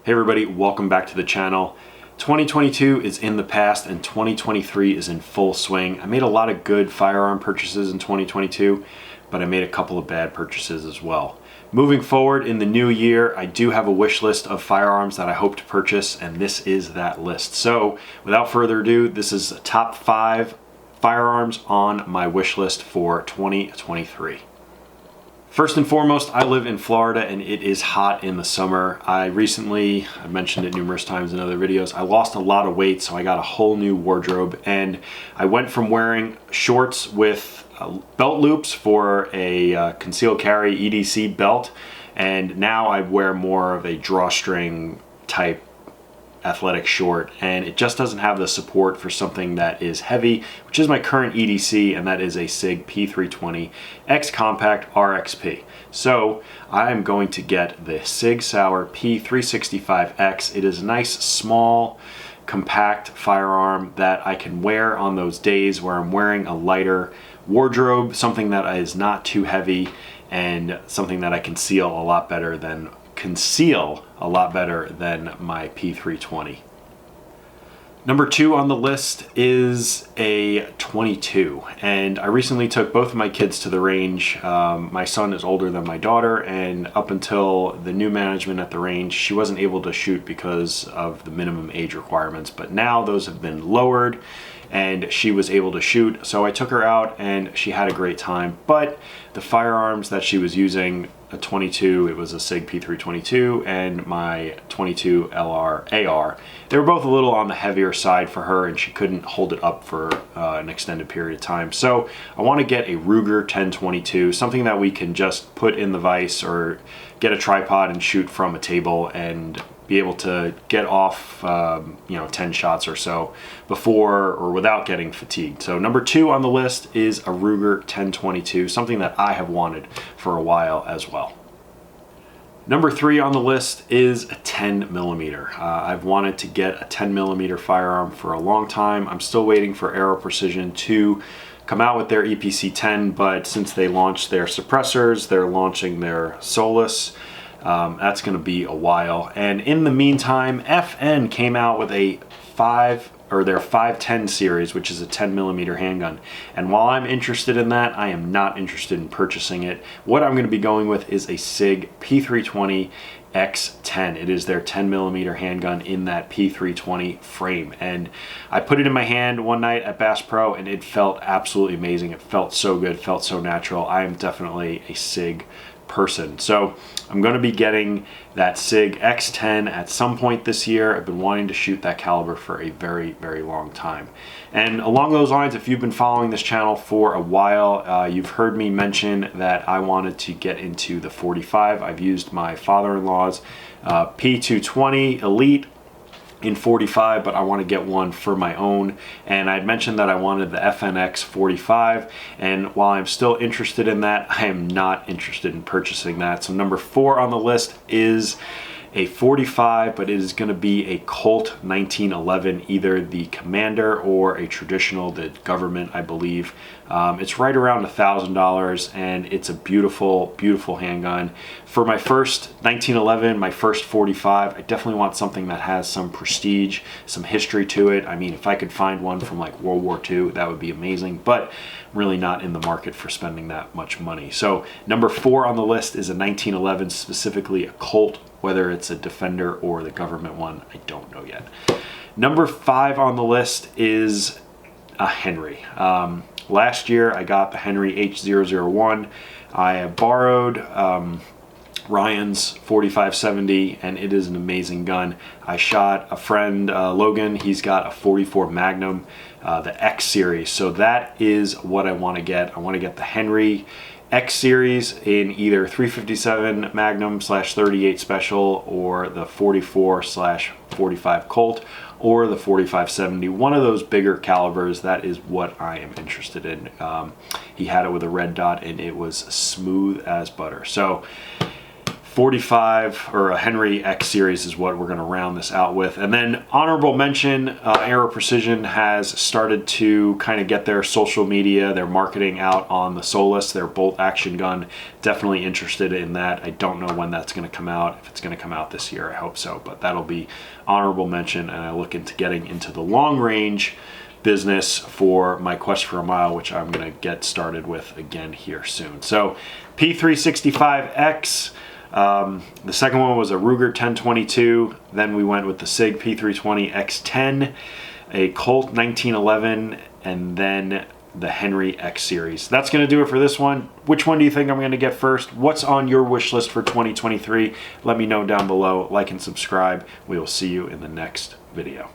Hey everybody, welcome back to the channel. 2022 is in the past and 2023 is in full swing. I made a lot of good firearm purchases in 2022, but I made a couple of bad purchases as well. Moving forward in the new year, I do have a wish list of firearms that I hope to purchase, and this is that list. So without further ado, this is the top 5 firearms on my wish list for 2023. First and foremost, I live in Florida and it is hot in the summer. I've mentioned it numerous times in other videos, I lost a lot of weight, so I got a whole new wardrobe, and I went from wearing shorts with belt loops for a concealed carry EDC belt, and now I wear more of a drawstring type athletic short, and it just doesn't have the support for something that is heavy, which is my current EDC, and that is a Sig P320 X Compact RXP. So I'm going to get the Sig Sauer P365X. It is a nice, small, compact firearm that I can wear on those days where I'm wearing a lighter wardrobe, something that is not too heavy, and something that I can conceal a lot better than my P320. Number 2 on the list is a 22, and I recently took both of my kids to the range. My son is older than my daughter, and up until the new management at the range, she wasn't able to shoot because of the minimum age requirements, but now those have been lowered and she was able to shoot. So I took her out and she had a great time, but the firearms that she was using, a 22, it was a Sig P322, and my 22 LR AR, they were both a little on the heavier side for her, and she couldn't hold it up for an extended period of time. So I want to get a Ruger 1022, something that we can just put in the vise or get a tripod and shoot from a table and be able to get off 10 shots or so before or without getting fatigued. So number 2 on the list is a Ruger 1022, something that I have wanted for a while as well. Number 3 on the list is a 10mm. I've wanted to get a 10mm firearm for a long time. I'm still waiting for Aero Precision to come out with their EPC-10, but since they launched their suppressors, they're launching their Solus. That's going to be a while, and in the meantime, FN came out with their 510 series, which is a 10mm handgun, and while I'm interested in that, I am not interested in purchasing it. What I'm going to be going with is a Sig P320 X10. It is their 10mm handgun in that P320 frame, and I put it in my hand one night at Bass Pro and it felt absolutely amazing. It felt so good, felt so natural. I am definitely a Sig person. So I'm going to be getting that Sig X10 at some point this year. I've been wanting to shoot that caliber for a very, very long time. And along those lines, if you've been following this channel for a while, you've heard me mention that I wanted to get into the 45. I've used my father-in-law's P220 Elite in 45, but I want to get one for my own, and I'd mentioned that I wanted the FNX 45, and while I'm still interested in that, I am not interested in purchasing that. So number 4 on the list is a 45, but it is going to be a Colt 1911, either the Commander or a traditional, the government, I believe. It's right around $1,000, and it's a beautiful, beautiful handgun. For my first 1911, my first 45, I definitely want something that has some prestige, some history to it. I mean, if I could find one from like World War II, that would be amazing, but I'm really not in the market for spending that much money. So number 4 on the list is a 1911, specifically a Colt. Whether it's a Defender or the government one, I don't know yet. Number 5 on the list is a Henry. Last year I got the Henry H001. I borrowed Ryan's 4570, and it is an amazing gun. I shot a friend, Logan. He's got a 44 Magnum, the X series. So that is what I want to get. I want to get the Henry X series in either 357 Magnum /38 Special, or the 44/45 Colt, or the 4570. One of those bigger calibers. That is what I am interested in. He had it with a red dot and it was smooth as butter. So 45 or a Henry X series is what we're going to round this out with. And then honorable mention, Aero Precision has started to kind of get their social media, their marketing out on the Solus, their bolt action gun. Definitely interested in that. I don't know when that's going to come out. If it's going to come out this year, I hope so, but that'll be honorable mention. And I look into getting into the long range business for my Quest for a Mile, which I'm going to get started with again here soon. So P365X. The second one was a Ruger 1022. Then we went with the Sig P320 X10, a Colt 1911, and then the Henry X series. That's going to do it for this one. Which one do you think I'm going to get first? What's on your wish list for 2023? Let me know down below. Like and subscribe. We will see you in the next video.